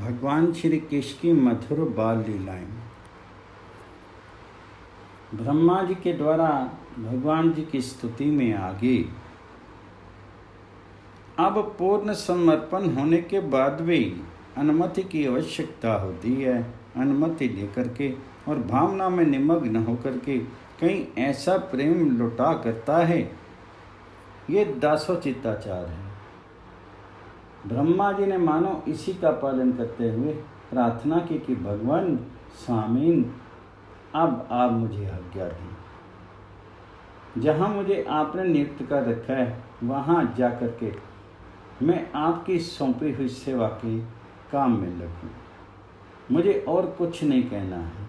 भगवान श्री कृष्ण की मधुर बाल लीलाएं। ब्रह्मा जी के द्वारा भगवान जी की स्तुति में आगे अब पूर्ण समर्पण होने के बाद भी अनुमति की आवश्यकता होती है। अनुमति लेकर के और भावना में निमग्न होकर के कहीं ऐसा प्रेम लुटा करता है, ये दासोचिताचार है। ब्रह्मा जी ने मानो इसी का पालन करते हुए प्रार्थना की कि भगवान स्वामीन, अब आप मुझे आज्ञा दी। जहाँ मुझे आपने नियुक्त कर रखा है वहाँ जा कर के मैं आपकी सौंपी हुई सेवा के काम में लगूं। मुझे और कुछ नहीं कहना है।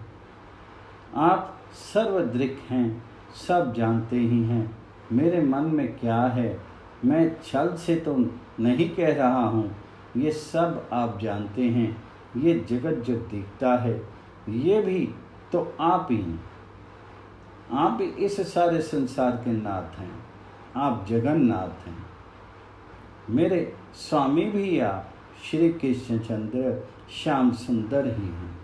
आप सर्वदृक् हैं, सब जानते ही हैं मेरे मन में क्या है। मैं छल से तो नहीं कह रहा हूँ, ये सब आप जानते हैं। ये जगत जो दिखता है ये भी तो आप ही हैं। आप ही इस सारे संसार के नाथ हैं, आप जगन्नाथ हैं। मेरे स्वामी भी आप श्री कृष्णचंद्र श्याम सुंदर ही हैं।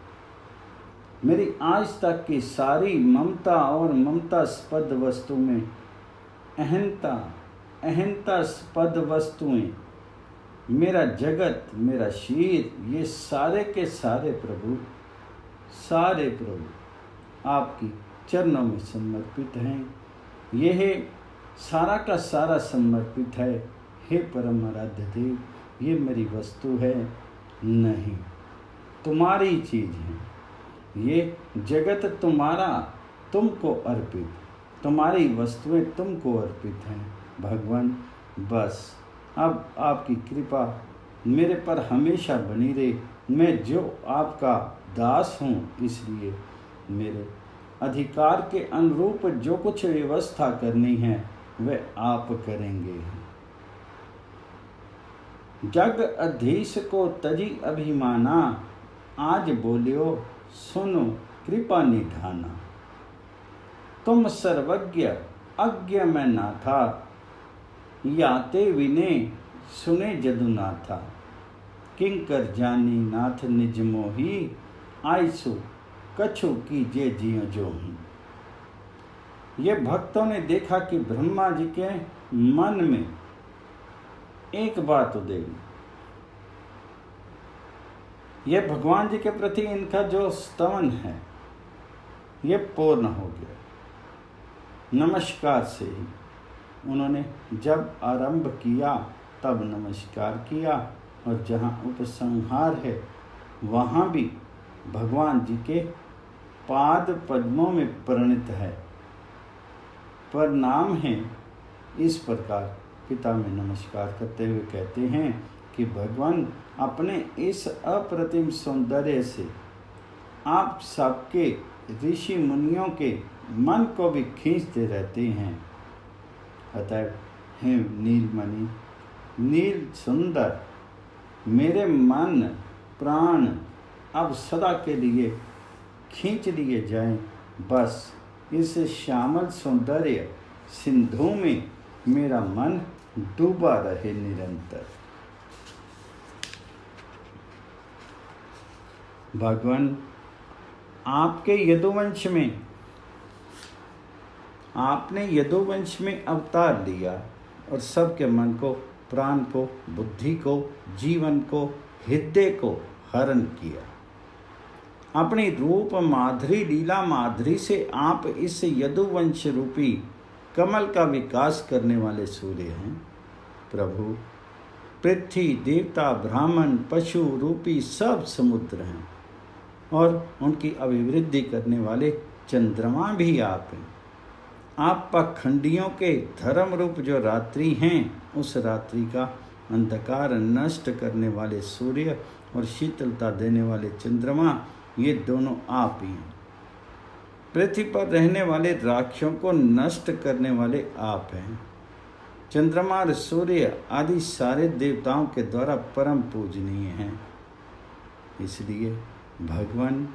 मेरी आज तक की सारी ममता और ममतास्पद वस्तु में अहंतास्पद वस्तुएं, मेरा जगत, मेरा शरीर, ये सारे के सारे प्रभु आपकी चरणों में समर्पित हैं। यह सारा का सारा समर्पित है। हे परम आराध्य देव, ये मेरी वस्तु है नहीं, तुम्हारी चीज़ है। ये जगत तुम्हारा, तुमको अर्पित, तुम्हारी वस्तुएं तुमको अर्पित हैं। भगवान, बस अब आपकी कृपा मेरे पर हमेशा बनी रहे। मैं जो आपका दास हूँ, इसलिए मेरे अधिकार के अनुरूप जो कुछ व्यवस्था करनी है वह आप करेंगे। जग अधीश को तजी अभिमाना, आज बोलियो सुनो कृपा निधाना। तुम सर्वज्ञ अज्ञ में ना था, याते विने सुने जदु ना था। किंकर जानी नाथ निज मोही, आयसु कछु कीजे जियो जो ही। ये भक्तों ने देखा कि ब्रह्मा जी के मन में एक बात उदेगी। ये भगवान जी के प्रति इनका जो स्तवन है ये पूर्ण हो गया। नमस्कार से ही उन्होंने जब आरंभ किया तब नमस्कार किया, और जहाँ उपसंहार है वहाँ भी भगवान जी के पाद पद्मों में परिणत है, प्रणाम है। इस प्रकार पिता में नमस्कार करते हुए कहते हैं कि भगवान अपने इस अप्रतिम सौंदर्य से आप सबके ऋषि मुनियों के मन को भी खींचते रहते हैं। अतः हे नीलमणि, नील सुंदर, मेरे मन प्राण अब सदा के लिए खींच लिए जाएं। बस इस श्यामल सौंदर्य सिंधु में मेरा मन डूबा रहे निरंतर। भगवान, आपके यदुवंश में, आपने यदुवंश में अवतार लिया और सबके मन को, प्राण को, बुद्धि को, जीवन को, हृदय को हरण किया। अपनी रूप माधुरी, लीला माधुरी से आप इस यदुवंश रूपी कमल का विकास करने वाले सूर्य हैं। प्रभु, पृथ्वी, देवता, ब्राह्मण, पशु रूपी सब समुद्र हैं, और उनकी अभिवृद्धि करने वाले चंद्रमा भी आप हैं। आप पाखंडियों के धर्म रूप जो रात्रि हैं, उस रात्रि का अंधकार नष्ट करने वाले सूर्य और शीतलता देने वाले चंद्रमा, ये दोनों आप ही हैं। पृथ्वी पर रहने वाले राक्षसों को नष्ट करने वाले आप हैं। चंद्रमा और सूर्य आदि सारे देवताओं के द्वारा परम पूजनीय हैं। इसलिए भगवान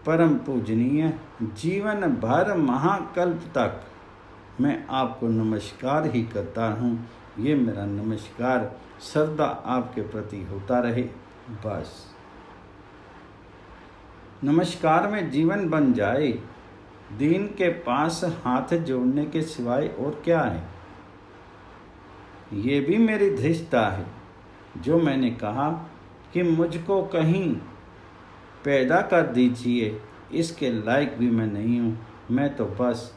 परम पूजनीय, जीवन भर महाकल्प तक मैं आपको नमस्कार ही करता हूँ। ये मेरा नमस्कार सदा आपके प्रति होता रहे। बस नमस्कार में जीवन बन जाए। दीन के पास हाथ जोड़ने के सिवाय और क्या है। ये भी मेरी धृष्टता है जो मैंने कहा कि मुझको कहीं पैदा कर दीजिए, इसके लायक भी मैं नहीं हूँ। मैं तो बस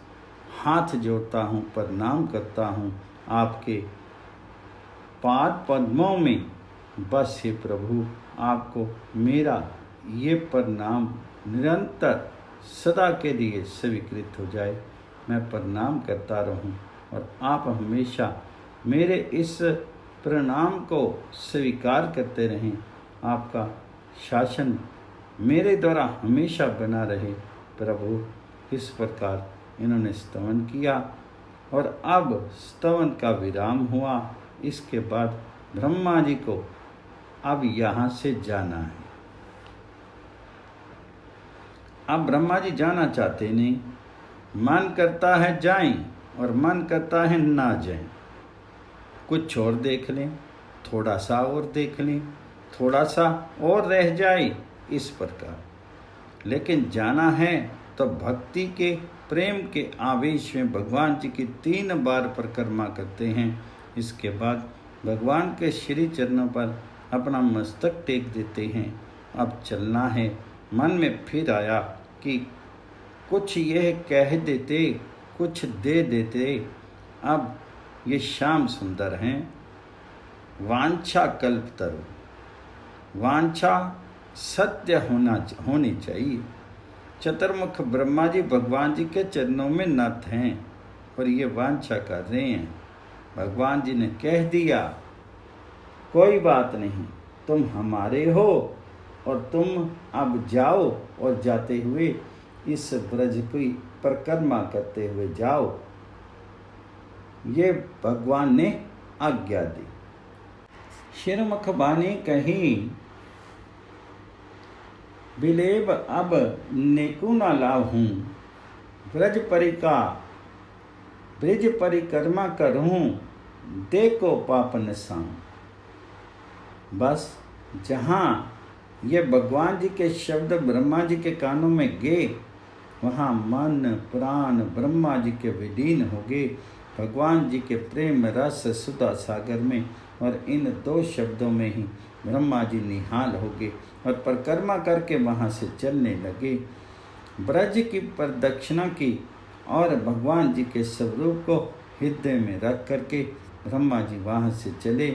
हाथ जोड़ता हूँ, प्रणाम करता हूँ आपके पाद पद्मों में। बस हे प्रभु, आपको मेरा ये प्रणाम निरंतर सदा के लिए स्वीकृत हो जाए। मैं प्रणाम करता रहूं और आप हमेशा मेरे इस प्रणाम को स्वीकार करते रहें। आपका शासन मेरे द्वारा हमेशा बना रहे प्रभु। इस प्रकार इन्होंने स्तवन किया और अब स्तवन का विराम हुआ। इसके बाद ब्रह्मा जी को अब यहाँ से जाना है। अब ब्रह्मा जी जाना चाहते नहीं, मन करता है जाएं और मन करता है ना जाएं। कुछ और देख लें, थोड़ा सा और देख लें, थोड़ा सा और रह जाए, इस प्रकार। लेकिन जाना है तो भक्ति के प्रेम के आवेश में भगवान जी की 3 बार परिक्रमा करते हैं। इसके बाद भगवान के श्री चरणों पर अपना मस्तक टेक देते हैं। अब चलना है। मन में फिर आया कि कुछ यह कह देते, कुछ दे देते। अब ये श्याम सुंदर हैं। वांछा कल्पतरु, वांछा सत्य होनी चाहिए। चतुर्मुख ब्रह्मा जी भगवान जी के चरणों में नत हैं और ये वांछा कर रहे हैं। भगवान जी ने कह दिया, कोई बात नहीं, तुम हमारे हो और तुम अब जाओ और जाते हुए इस ब्रज की परिक्रमा करते हुए जाओ। ये भगवान ने आज्ञा दी। शिरमुख बानी कही, बिलेब अब नेकु न लाहूं। ब्रज परिक्रमा करूं, देखो पाप नसाऊं। बस जहाँ ये भगवान जी के शब्द ब्रह्मा जी के कानों में गए, वहाँ मन प्राण ब्रह्मा जी के विलीन हो गए भगवान जी के प्रेम रस सुधा सागर में। और इन 2 शब्दों में ही ब्रह्मा जी निहाल हो गए और परिक्रमा करके वहाँ से चलने लगे। ब्रज की प्रदक्षिणा की और भगवान जी के स्वरूप को हृदय में रख करके ब्रह्मा जी वहाँ से चले।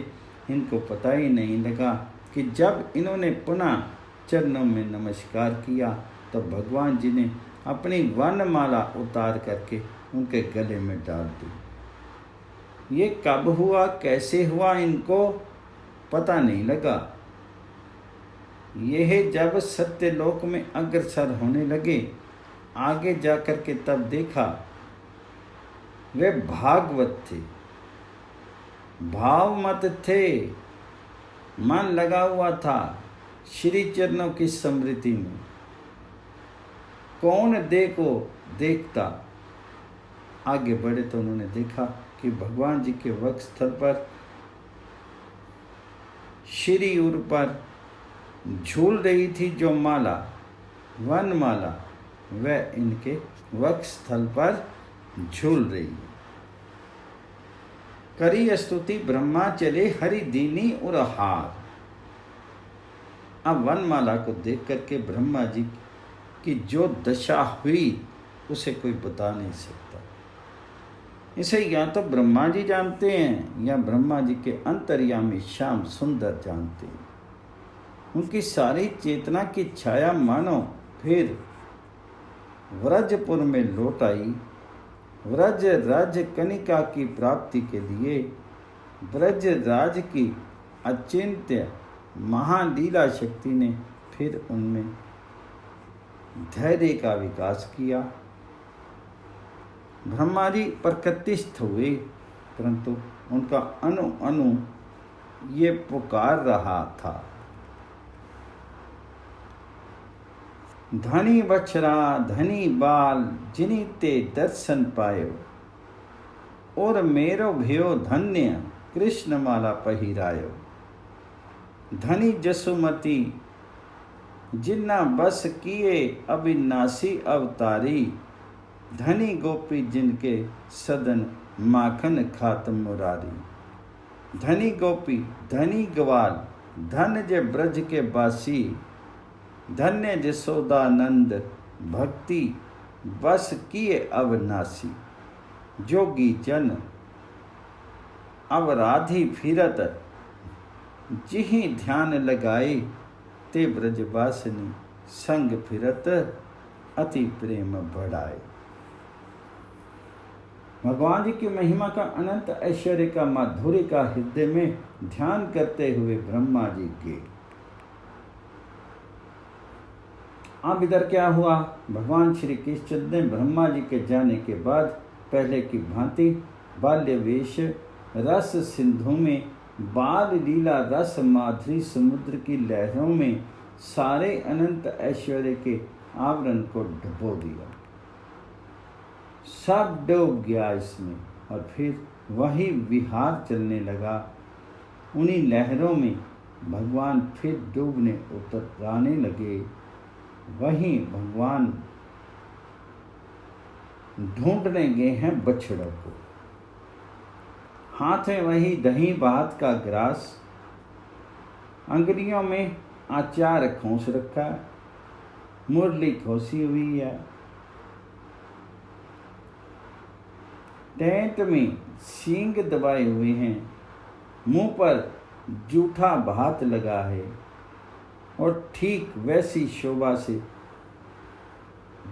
इनको पता ही नहीं लगा कि जब इन्होंने पुनः चरणों में नमस्कार किया तो भगवान जी ने अपनी वनमाला उतार करके उनके गले में डाल दी। ये कब हुआ, कैसे हुआ, इनको पता नहीं लगा। यह जब सत्यलोक में अग्रसर होने लगे, आगे जाकर के तब देखा वे भागवत थे, भावमत थे, मन लगा हुआ था श्री चरणों की स्मृति में। कौन देखता आगे बढ़े तो उन्होंने देखा कि भगवान जी के वक्षस्थल पर श्रीउर पर झूल रही थी जो माला, वनमाला, वह इनके वक्षस्थल पर झूल रही है। करी स्तुति ब्रह्मा चले हरि दीनी उर हार। अब वनमाला को देख करके ब्रह्मा जी की जो दशा हुई उसे कोई बता नहीं सकता। इसे या तो ब्रह्मा जी जानते हैं या ब्रह्मा जी के अंतर्यामी श्याम सुंदर जानते हैं। उनकी सारी चेतना की छाया मानो फिर व्रजपुर में लौट आई। व्रज राज कनिका की प्राप्ति के लिए ब्रज राज की अचिंत्य महालीला शक्ति ने फिर उनमें धैर्य का विकास किया। ब्रह्मा जी प्रकृतिस्थ हुए, परंतु उनका अनु अनु ये पुकार रहा था, धनी बछरा धनी बाल जिनी ते दर्शन पायो, और मेरो भयो धन्य कृष्ण माला पहिरायो। धनी जसुमती जिन्ना बस किए अविनाशी अवतारी, धनी गोपी जिनके सदन माखन खात मुरारी। धनी गोपी धनी ग्वाल धन जे ब्रज के बासी, धन्य जसोदानंद भक्ति बस किए अविनाशी। जोगी जन अवराधी फिरत, जिहि ध्यान लगाए ते ब्रजवासिनी, संग फिरत अति प्रेम बढ़ाए। भगवान जी की महिमा का अनंत ऐश्वर्य का माधुर्य का हृदय में ध्यान करते हुए ब्रह्मा जी के अब इधर क्या हुआ, भगवान श्री कृष्ण ने ब्रह्मा जी के जाने के बाद पहले की भांति बाल्य वेश रस सिंधु में बाल लीला रस माधुरी समुद्र की लहरों में सारे अनंत ऐश्वर्य के आवरण को डुबो दिया। सब डूब गया इसमें और फिर वही विहार चलने लगा। उन्हीं लहरों में भगवान फिर डूबने उतराने लगे। वहीं भगवान ढूंढने गए हैं बछड़ों को। हाथ में वही दही भात का ग्रास, अंगुलियों में आचार खोस रखा, मुरली खोसी हुई है, टेंट में सींग दबाए हुए हैं, मुंह पर जूठा भात लगा है और ठीक वैसी शोभा से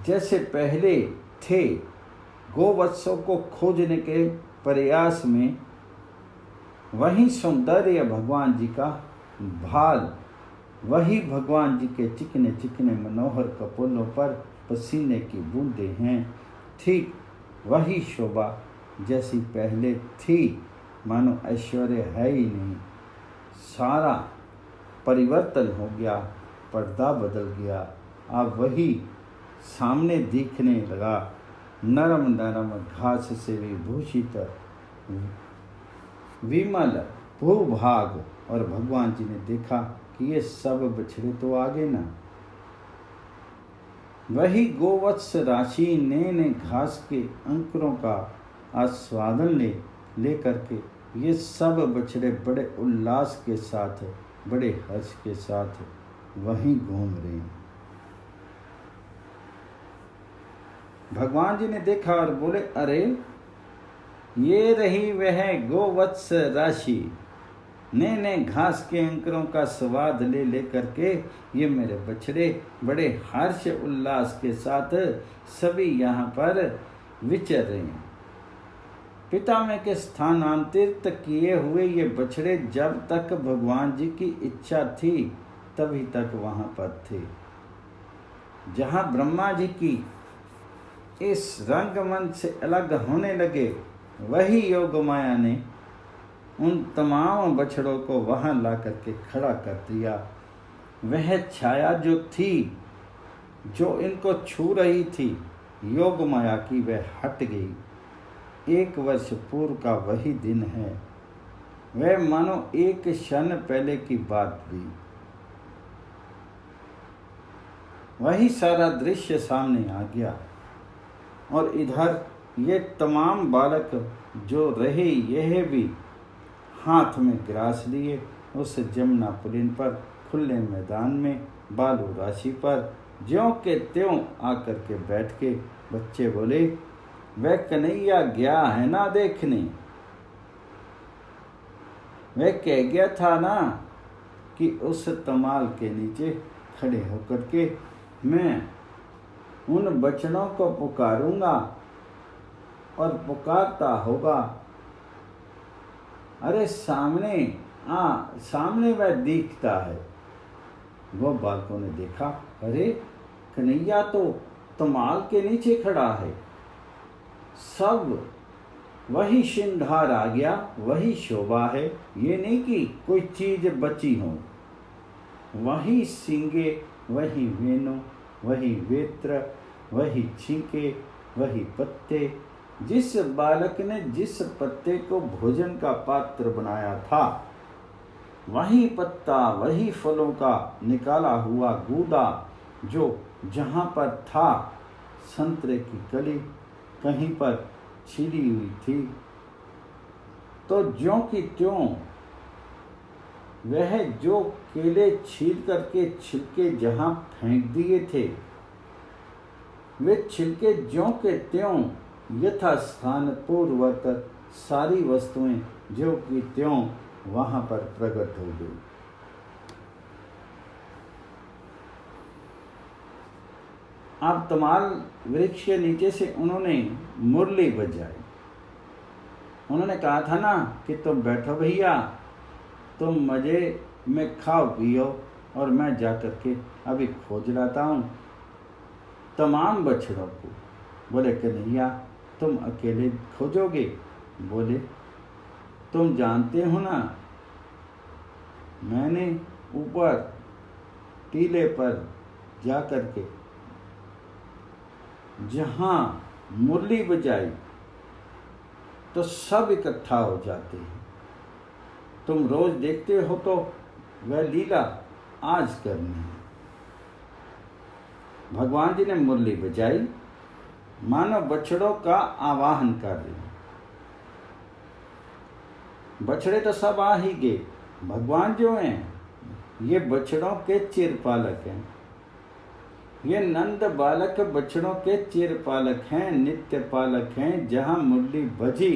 जैसे पहले थे गोवत्सों को खोजने के प्रयास में, वही सौंदर्य भगवान जी का भाल, वही भगवान जी के चिकने चिकने मनोहर कपोलों पर पसीने की बूंदें हैं। ठीक वही शोभा जैसी पहले थी, मानो ऐश्वर्य है ही नहीं। सारा परिवर्तन हो गया, पर्दा बदल गया। अब वही सामने दिखने लगा, नरम नरम घास से विभूषित विमल भूभाग। और भगवान जी ने देखा कि ये सब बछड़े तो आगे ना, वही गोवत्स राशि ने घास के अंकुरों का आस्वादन ले करके ये सब बछड़े बड़े उल्लास के साथ, बड़े हर्ष के साथ वहीं घूम रहे हैं। भगवान जी ने देखा और बोले, अरे ये रही वह गोवत्स राशि, ने घास के अंकुरों का स्वाद ले करके ये मेरे बछड़े बड़े हर्ष उल्लास के साथ सभी यहाँ पर विचर रहे हैं। पितामह के स्थानांतरित किए हुए ये बछड़े जब तक भगवान जी की इच्छा थी तभी तक वहाँ पर थे। जहाँ ब्रह्मा जी की इस रंगमंच से अलग होने लगे, वही योग माया ने उन तमाम बछड़ों को वहाँ ला करके खड़ा कर दिया। वह छाया जो थी, जो इनको छू रही थी योग माया की, वह हट गई। 1 वर्ष पूर्व का वही दिन है, वह मानो एक क्षण पहले की बात थी। वही सारा दृश्य सामने आ गया और इधर ये तमाम बालक जो रहे, यह भी हाथ में ग्रास लिए उस जमुना पुलिन पर खुले मैदान में बालू राशि पर ज्यों के त्यों आकर के बैठ के बच्चे बोले, वह कन्हैया गया है ना देखने। वह कह गया था ना कि उस तमाल के नीचे खड़े होकर के मैं उन बचनों को पुकारूंगा और पुकारता होगा। अरे सामने वह दिखता है। वो बालकों ने देखा, अरे कन्हैया तो तमाल के नीचे खड़ा है। सब वही श्रृंगार आ गया, वही शोभा है। ये नहीं कि कोई चीज बची हो। वही सींगे, वही वेणु, वही वेत्र, वही छींके, वही पत्ते। जिस बालक ने जिस पत्ते को भोजन का पात्र बनाया था, वही पत्ता वही फलों का निकाला हुआ गूदा जो जहाँ पर था संतरे की कली कहीं पर छिली हुई थी, तो ज्यों की त्यों वह जो केले छील करके छिलके जहाँ फेंक दिए थे, वे छिलके ज्यों के त्यों यथास्थान पूर्वक सारी वस्तुएं ज्यों की त्यों वहां पर प्रकट हो गई। अब तमाल वृक्ष के नीचे से उन्होंने मुरली बजाई। उन्होंने कहा था ना कि तुम बैठो भैया, तुम मजे में खाओ पियो और मैं जाकर के अभी खोज लाता हूँ तमाम बछड़ों को। बोले कन्हैया तुम अकेले खोजोगे? बोले तुम जानते हो ना, मैंने ऊपर टीले पर जा कर के जहाँ मुरली बजाई तो सब इकट्ठा हो जाते हैं। तुम रोज देखते हो तो वह लीला आज करनी है। भगवान जी ने मुरली बजाई, मानो बछड़ों का आवाहन कर रहे हैं। बछड़े तो सब आ ही गए। भगवान जो हैं ये बछड़ों के चिरपालक हैं। ये नंद बालक बछड़ों के चिरपालक हैं, नित्य पालक हैं। जहाँ मुरली बजी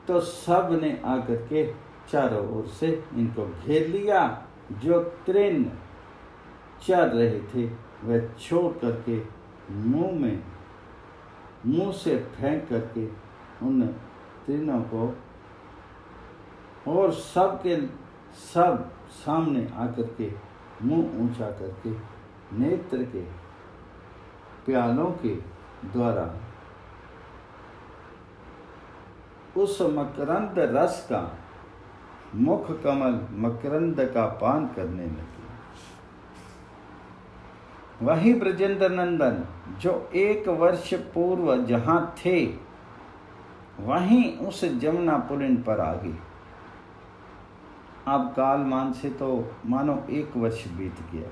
तो सब ने आकर के चारों ओर से इनको घेर लिया। जो तृण चर रहे थे वह छोड़ करके मुंह से फेंक करके उन तीनों को और सब के सब सामने आकर के मुंह ऊंचा करके नेत्र के प्यालों के द्वारा उस मकरंद रस का मुख कमल मकरंद का पान करने लगे। वही ब्रजेंद्र नंदन जो 1 वर्ष पूर्व जहाँ थे वहीं उस जमुना पुलिन पर आ गए। अब कालमान से तो मानो 1 वर्ष बीत गया,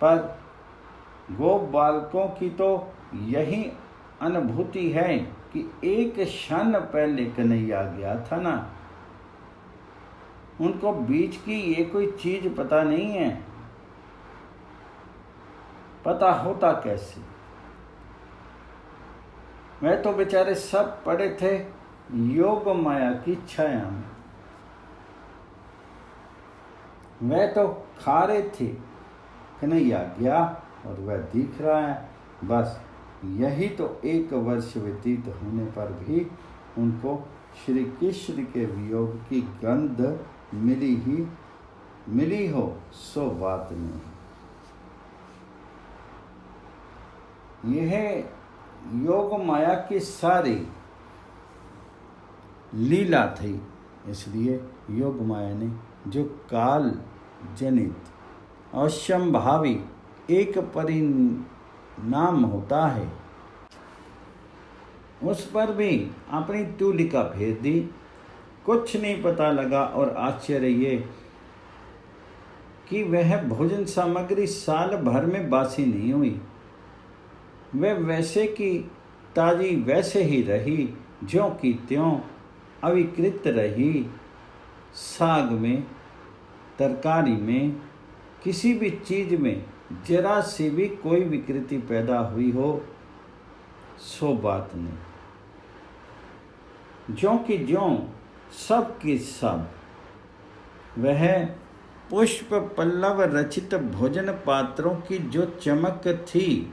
पर गोप बालकों की तो यही अनुभूति है कि एक क्षण पहले कन्हैया गया था ना। उनको बीच की ये कोई चीज पता नहीं है। पता होता कैसे? वह तो बेचारे सब पड़े थे योग माया की छाया में। वह तो खा रहे थे, कन्हैया गया और वह दिख रहा है। बस यही तो 1 वर्ष व्यतीत होने पर भी उनको श्री कृष्ण के वियोग की गंध मिली हो सो बात नहीं। यह योग माया की सारी लीला थी। इसलिए योग माया ने जो काल जनित अवश्यंभावी एक परिणाम होता है उस पर भी अपनी तूलिका फेर दी। कुछ नहीं पता लगा और आश्चर्य ये कि वह भोजन सामग्री साल भर में बासी नहीं हुई। वह वैसे की ताजी वैसे ही रही, ज्यों की त्यों अविकृत रही। साग में, तरकारी में, किसी भी चीज में जरा सी भी कोई विकृति पैदा हुई हो सो बात नहीं। ज्यों की ज्यों सब की सब वह पुष्प पल्लव रचित भोजन पात्रों की जो चमक थी,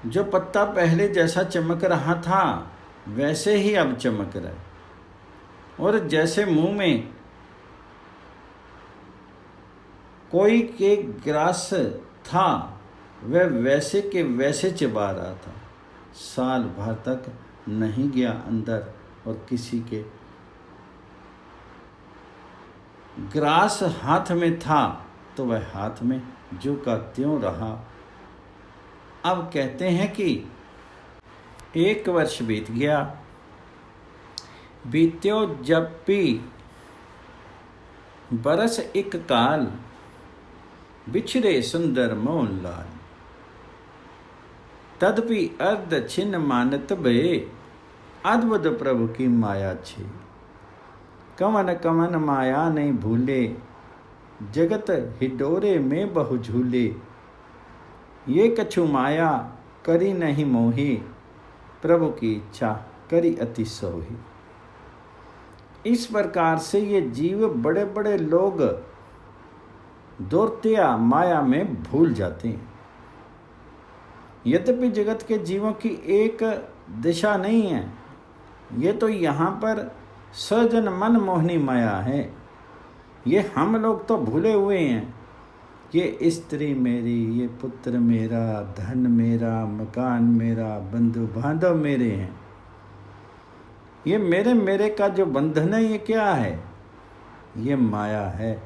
जो पत्ता पहले जैसा चमक रहा था वैसे ही अब चमक रहा है। और जैसे मुंह में कोई के ग्रास था वह वैसे के वैसे चबा रहा था। साल भर तक नहीं गया अंदर और किसी के ग्रास हाथ में था तो वह हाथ में जो का त्यों रहा। अब कहते हैं कि 1 वर्ष बीत गया। बीत्यो जपी बरस एक काल, बिछड़े सुंदर मोहन लाल। तदपि अर्ध छिन्न मानत भे, अद्भुत प्रभु की माया छे। कमन कमन माया नहीं भूले, जगत हिडोरे में बहु झूले। ये कछु माया करी नहीं मोही, प्रभु की इच्छा करी अति सोही। इस प्रकार से ये जीव बड़े बड़े लोग दौड़तिया माया में भूल जाते हैं। यद्यपि जगत के जीवों की एक दिशा नहीं है, ये तो यहाँ पर सजन मन मोहनी माया है। ये हम लोग तो भूले हुए हैं। ये स्त्री मेरी, ये पुत्र मेरा, धन मेरा, मकान मेरा, बंधु बांधव मेरे हैं। ये मेरे मेरे का जो बंधन है, ये क्या है? ये माया है।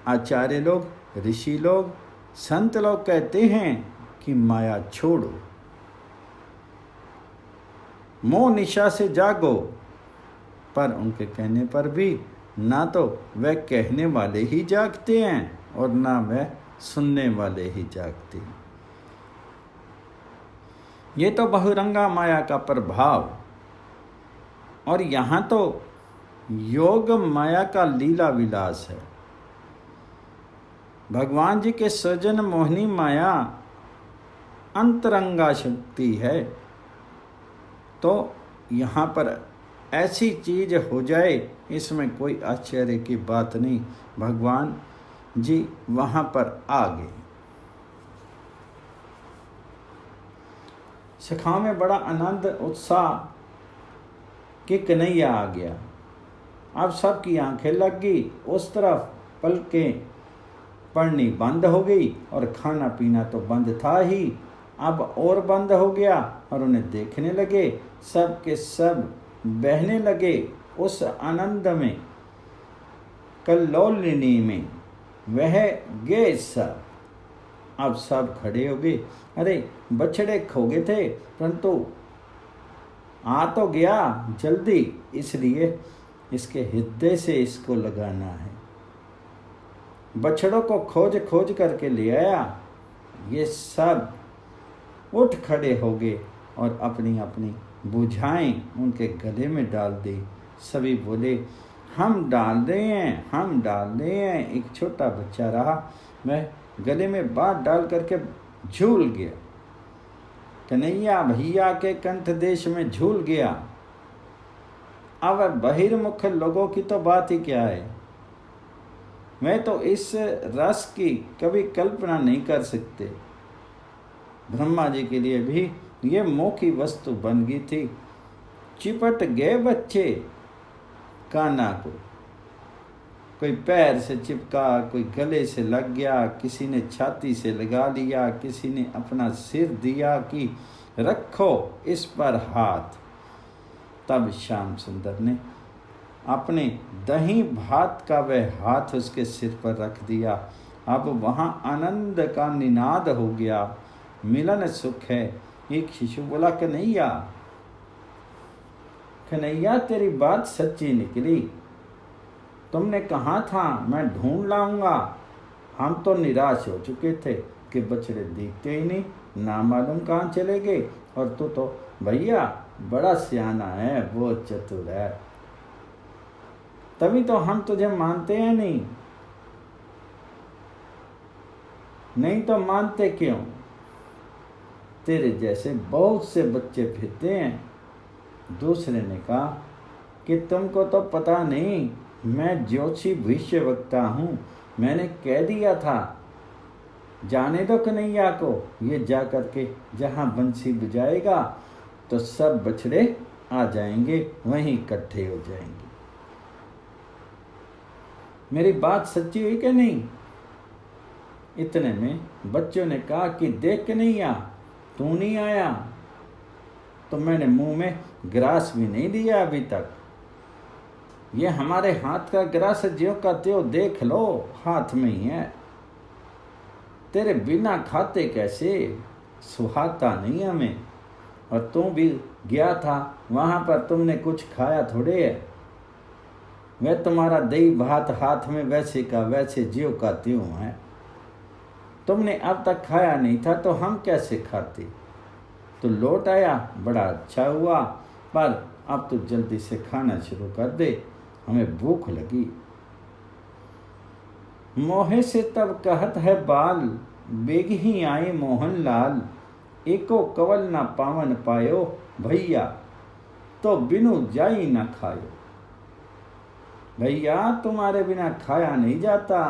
आचार्य लोग, ऋषि लोग, संत लोग कहते हैं कि माया छोड़ो, मोह निशा से जागो। पर उनके कहने पर भी ना तो वह कहने वाले ही जागते हैं और ना वह सुनने वाले ही जागते हैं। ये तो बहुरंगा माया का प्रभाव। और यहाँ तो योग माया का लीला विलास है। भगवान जी के सृजन मोहिनी माया अंतरंगा शक्ति है। तो यहाँ पर ऐसी चीज हो जाए, इसमें कोई आश्चर्य की बात नहीं। भगवान जी वहाँ पर आ गए। सखाओं में बड़ा आनंद उत्साह कि कन्हैया आ गया। अब सबकी आंखें लग गई उस तरफ, पलकें पड़नी बंद हो गई और खाना पीना तो बंद था ही, अब और बंद हो गया और उन्हें देखने लगे। सब के सब बहने लगे उस आनंद में, कल्लोलिनी में। वह गए सब। अब सब खड़े हो गए। अरे बछड़े खो गए थे, परंतु आ तो गया जल्दी, इसलिए इसके हृदय से इसको लगाना है। बछड़ों को खोज खोज करके ले आया। ये सब उठ खड़े हो गए और अपनी अपनी बुझाएं उनके गले में डाल दी। सभी बोले, हम डाल रहे हैं, हम डाल रहे हैं। एक छोटा बच्चा रहा, वह गले में बात डाल करके झूल गया। कन्हैया भैया के कंठ देश में झूल गया। अब बहिर्मुख लोगों की तो बात ही क्या है। मैं तो इस रस की कभी कल्पना नहीं कर सकते। ब्रह्मा जी के लिए भी ये मोह की वस्तु बन गई थी। चिपट गए बच्चे कान्हा को। कोई पैर से चिपका, कोई गले से लग गया, किसी ने छाती से लगा लिया, किसी ने अपना सिर दिया कि रखो इस पर हाथ। तब श्याम सुंदर ने अपने दही भात का वह हाथ उसके सिर पर रख दिया। अब वहाँ आनंद का निनाद हो गया, मिलन सुख है। एक शिशु बोला, कन्हैया कन्हैया तेरी बात सच्ची निकली। तुमने कहा था मैं ढूंढ लाऊंगा। हम तो निराश हो चुके थे कि बछड़े दिखते ही नहीं, ना मालूम कहाँ चले गए। और तू तो भैया बड़ा सियाना है, वो चतुर है, तभी तो हम तुझे मानते हैं। नहीं तो मानते क्यों? तेरे जैसे बहुत से बच्चे फिरते हैं। दूसरे ने कहा कि तुमको तो पता नहीं, मैं ज्योतिषी भविष्यवक्ता हूँ। मैंने कह दिया था, जाने दो कन्हैया को। ये जा करके जहाँ बंसी बजाएगा तो सब बछड़े आ जाएंगे, वहीं इकट्ठे हो जाएंगे। मेरी बात सच्ची हुई कि नहीं? इतने में बच्चों ने कहा कि देख कन्हैया, तू नहीं आया तो मैंने मुंह में ग्रास भी नहीं दिया अभी तक। ये हमारे हाथ का ग्रास ज्यों का त्यों देख लो, हाथ में ही है। तेरे बिना खाते कैसे? सुहाता नहीं हमें। और तू भी गया था वहाँ पर तुमने कुछ खाया थोड़े है। वह तुम्हारा दही भात हाथ में वैसे का वैसे ज्यों का त्यों है। तुमने अब तक खाया नहीं था तो हम कैसे खाते। तो लौट आया, बड़ा अच्छा हुआ, पर अब तो जल्दी से खाना शुरू कर दे, हमें भूख लगी। मोहे से तब कहत है बाल, बेग ही आए मोहन लाल। एको कवल न पावन पायो, भैया तो बिनु जाई न खायो। भैया तुम्हारे बिना खाया नहीं जाता,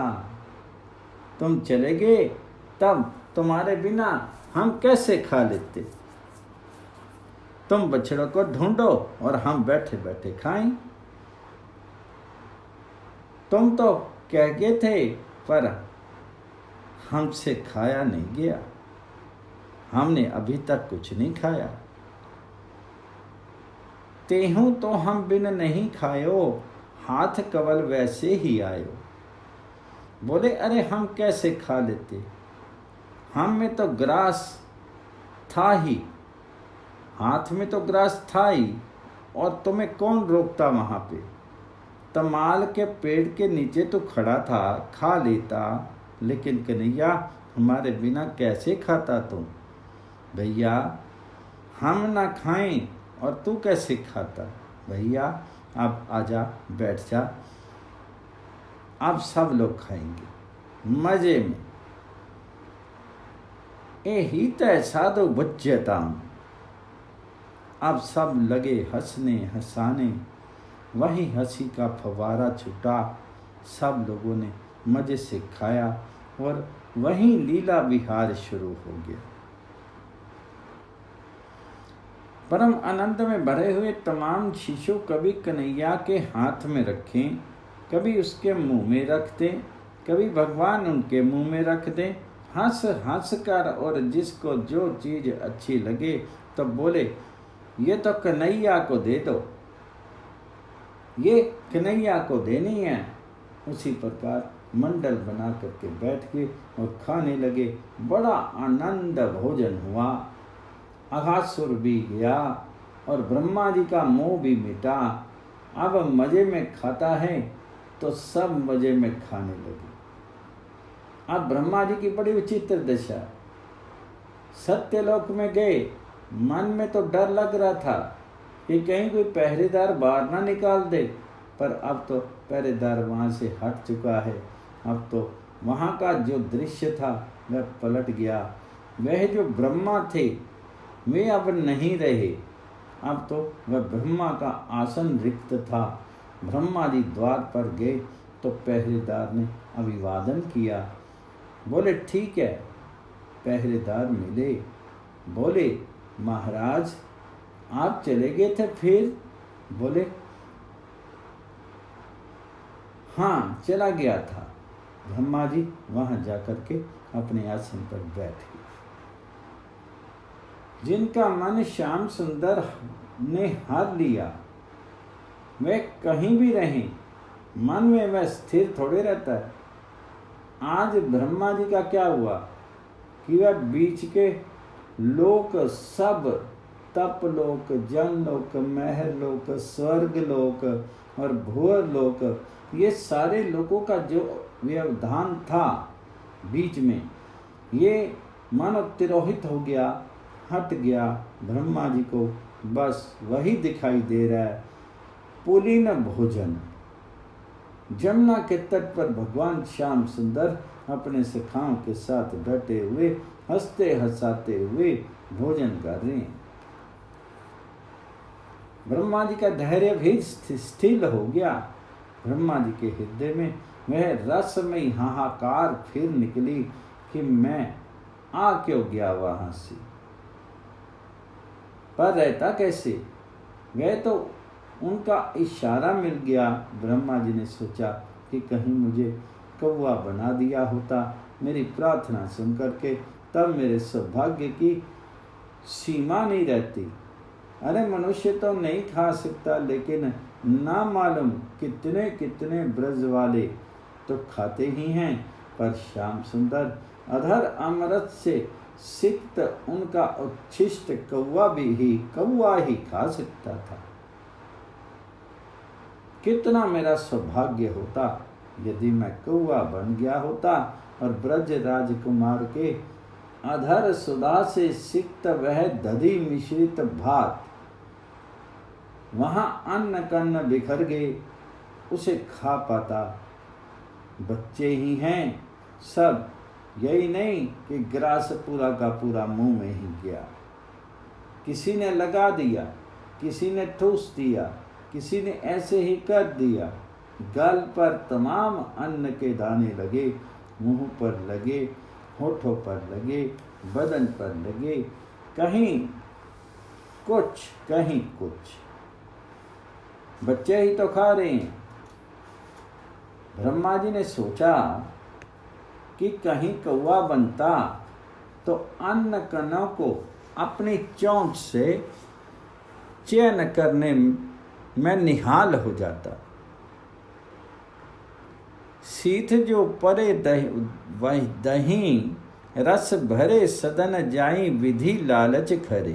तुम चले गए तब तुम्हारे बिना हम कैसे खा लेते। तुम बछड़ों को ढूंढो और हम बैठे बैठे खाएं। तुम तो कह गए थे पर हमसे खाया नहीं गया, हमने अभी तक कुछ नहीं खाया। तेहूं तो हम बिन नहीं खायो, हाथ कवल वैसे ही आयो। बोले अरे हम कैसे खा लेते, हम में तो ग्रास था ही, हाथ में तो ग्रास था ही, और तुम्हें कौन रोकता वहाँ पे। तमाल के पेड़ के नीचे तो खड़ा था, खा लेता, लेकिन कन्हैया हमारे बिना कैसे खाता तुम। भैया हम ना खाएं और तू कैसे खाता। भैया अब आजा, बैठ जा, अब सब लोग खाएंगे मजे में। ए ही तय साधो बुज्जताम। अब सब लगे हंसने हंसाने, वही हंसी का फवारा छूटा। सब लोगों ने मजे से खाया और वहीं लीला विहार शुरू हो गया। परम आनंद में भरे हुए तमाम शिशु कभी कन्हैया के हाथ में रखें, कभी उसके मुंह में रख दें, कभी भगवान उनके मुंह में रख दें, हंस हंस कर, और जिसको जो चीज अच्छी लगे तो बोले ये तो कन्हैया को दे दो, ये कन्हैया को देनी है। उसी प्रकार मंडल बना करके बैठ गए और खाने लगे। बड़ा आनंद भोजन हुआ। अघासुर भी गया और ब्रह्मा जी का मोह भी मिटा। अब मजे में खाता है तो सब मजे में खाने लगे। अब ब्रह्मा जी की बड़ी विचित्र दशा। सत्यलोक में गए, मन में तो डर लग रहा था कि कहीं कोई पहरेदार बाहर ना निकाल दे, पर अब तो पहरेदार वहाँ से हट चुका है। अब तो वहाँ का जो दृश्य था वह पलट गया। वह जो ब्रह्मा थे वे अब नहीं रहे, अब तो वह ब्रह्मा का आसन रिक्त था। ब्रह्मा जी द्वार पर गए तो पहरेदार ने अभिवादन किया। बोले ठीक है। पहरेदार मिले, बोले महाराज आप चले गए थे फिर। बोले हाँ चला गया था। ब्रह्मा जी वहां जाकर के अपने आसन पर बैठ गए। जिनका मन श्याम सुंदर ने हार लिया वे कहीं भी रहें, मन में वह स्थिर थोड़े रहता है। आज ब्रह्मा जी का क्या हुआ कि वह बीच के लोक सब, तप लोक, जन लोक, महर लोक, स्वर्ग लोक और भूअर लोक, ये सारे लोगों का जो व्यवधान था बीच में, ये मन तिरोहित हो गया, हट गया। ब्रह्मा जी को बस वही दिखाई दे रहा है, पुलीन भोजन। जमुना के तट पर भगवान श्याम सुंदर अपने सखाओं के साथ बैठे हुए हंसते हंसाते हुए भोजन कर रहे हैं। ब्रह्मा जी का धैर्य भी स्थिर हो गया। ब्रह्मा जी के हृदय में वह रसमयी हाहाकार फिर निकली कि मैं आ क्यों गया वहां से, पर रहता कैसे। वह तो उनका इशारा मिल गया। ब्रह्मा जी ने सोचा कि कहीं मुझे कौवा बना दिया होता मेरी प्रार्थना सुन करके, तब मेरे सौभाग्य की सीमा नहीं रहती। अरे मनुष्य तो नहीं खा सकता, लेकिन ना मालूम कितने कितने ब्रज वाले तो खाते ही हैं। पर श्याम सुंदर अधर अमृत से सिक्त उनका उच्छिष्ट कौवा ही खा सकता था। कितना मेरा सौभाग्य होता यदि मैं कौवा बन गया होता और ब्रज राजकुमार के अधर सुधा से सिक्त वह दधि मिश्रित भात, वहां अन्न कन्न बिखर गए, उसे खा पाता। बच्चे ही हैं सब, यही नहीं कि ग्रास पूरा का पूरा मुंह में ही गया। किसी ने लगा दिया, किसी ने ठूस दिया, किसी ने ऐसे ही कर दिया। गल पर तमाम अन्न के दाने लगे, मुंह पर लगे, होठों पर लगे, बदन पर लगे, कहीं कुछ कहीं कुछ। बच्चे ही तो खा रहे हैं। ब्रह्मा जी ने सोचा कि कहीं कौवा बनता तो अन्न कणों को अपनी चोंच से चयन करने में निहाल हो जाता। सीथ जो परे दही रस भरे सदन जाई, विधि लालच खरे।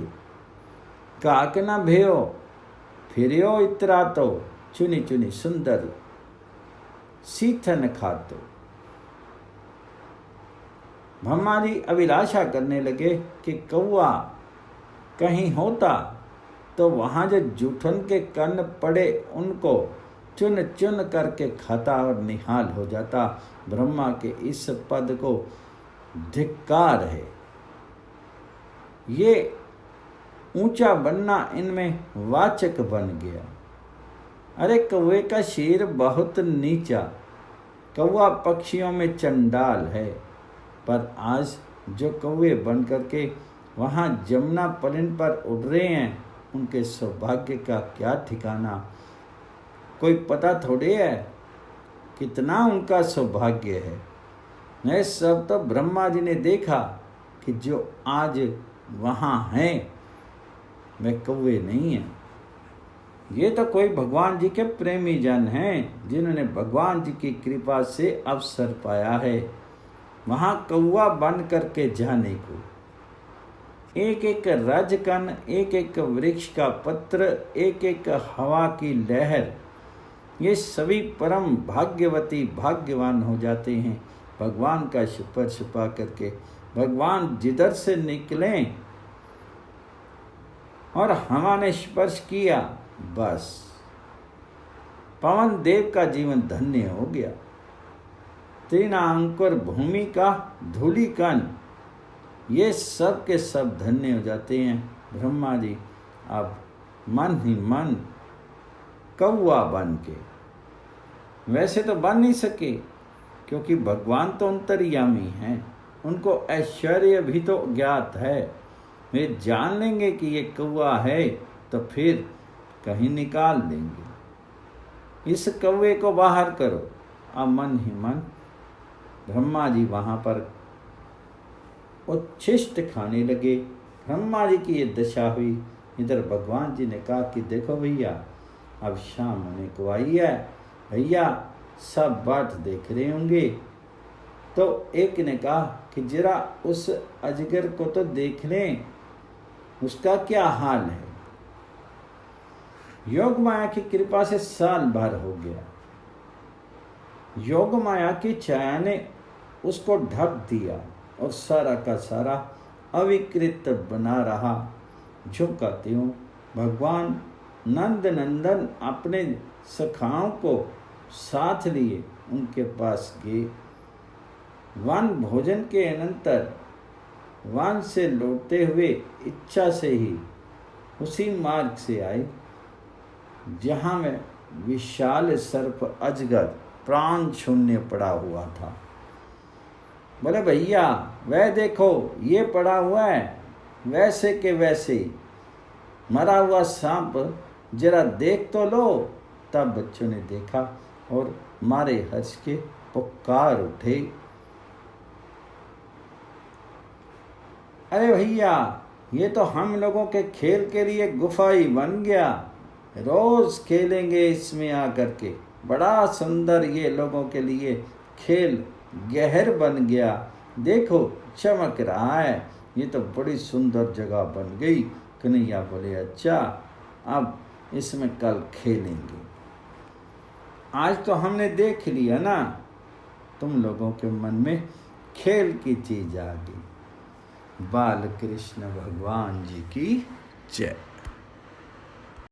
काक न भयो फिरियो इतरा तो, चुनी चुनी सुंदर सीथन खातो। ब्रह्मा जी अभिलाषा करने लगे कि कौवा कहीं होता तो वहाँ जो जूठन के कन्न पड़े उनको चुन चुन करके खाता और निहाल हो जाता। ब्रह्मा के इस पद को धिक्कार है। ये ऊंचा बनना इनमें वाचक बन गया। अरे कौवे का शीर बहुत नीचा, कौवा पक्षियों में चंडाल है। पर आज जो कौवे बन करके वहाँ जमुना पलिन पर उड़ रहे हैं, उनके सौभाग्य का क्या ठिकाना, कोई पता थोड़े है कितना उनका सौभाग्य है। यह सब तो ब्रह्मा जी ने देखा कि जो आज वहाँ हैं वे कौवे नहीं हैं। ये तो कोई भगवान जी के प्रेमी जन हैं जिन्होंने भगवान जी की कृपा से अवसर पाया है वहाँ कौवा बन करके जाने को। एक एक रजकन, एक एक वृक्ष का पत्र, एक एक हवा की लहर, ये सभी परम भाग्यवती भाग्यवान हो जाते हैं भगवान का स्पर्श पा करके। भगवान जिधर से निकलें और हवा ने स्पर्श किया, बस पवन देव का जीवन धन्य हो गया। तृणांकुर भूमि का धूलिकण, ये सब के सब धन्य हो जाते हैं। ब्रह्मा जी अब मन ही मन कौवा बन के, वैसे तो बन नहीं सके क्योंकि भगवान तो अंतर्यामी हैं, उनको ऐश्वर्य भी तो ज्ञात है। वे जान लेंगे कि ये कौवा है तो फिर कहीं निकाल देंगे। इस कौवे को बाहर करो। अब मन ही मन ब्रह्मा जी वहाँ पर उच्छिष्ट खाने लगे। ब्रह्मा जी की ये दशा हुई। इधर भगवान जी ने कहा कि देखो भैया, अब शाम होने को आई है, भैया सब बाट देख रहे होंगे। तो एक ने कहा कि जरा उस अजगर को तो देख लें, उसका क्या हाल है। योग माया की कृपा से साल भर हो गया। योग माया की छाया ने उसको ढक दिया और सारा का सारा अविकृत बना रहा। जो कहते हो भगवान नंद नंदन अपने सखाओं को साथ लिए उनके पास गए। वन भोजन के अनंतर वन से लौटते हुए इच्छा से ही उसी मार्ग से आए जहाँ में विशाल सर्प अजगर प्राण शून्य पड़ा हुआ था। बोले भैया वह देखो ये पड़ा हुआ है, वैसे के वैसे मरा हुआ सांप, जरा देख तो लो। तब बच्चों ने देखा और मारे हर्ष के पुकार उठे, अरे भैया ये तो हम लोगों के खेल के लिए गुफा ही बन गया, रोज खेलेंगे इसमें आकर के। बड़ा सुंदर ये लोगों के लिए खेल गहर बन गया। देखो चमक रहा है, ये तो बड़ी सुंदर जगह बन गई। कन्हैया बोले अच्छा, अब इसमें कल खेलेंगे। आज तो हमने देख लिया ना, तुम लोगों के मन में खेल की चीज आ गई। बाल कृष्ण भगवान जी की जय।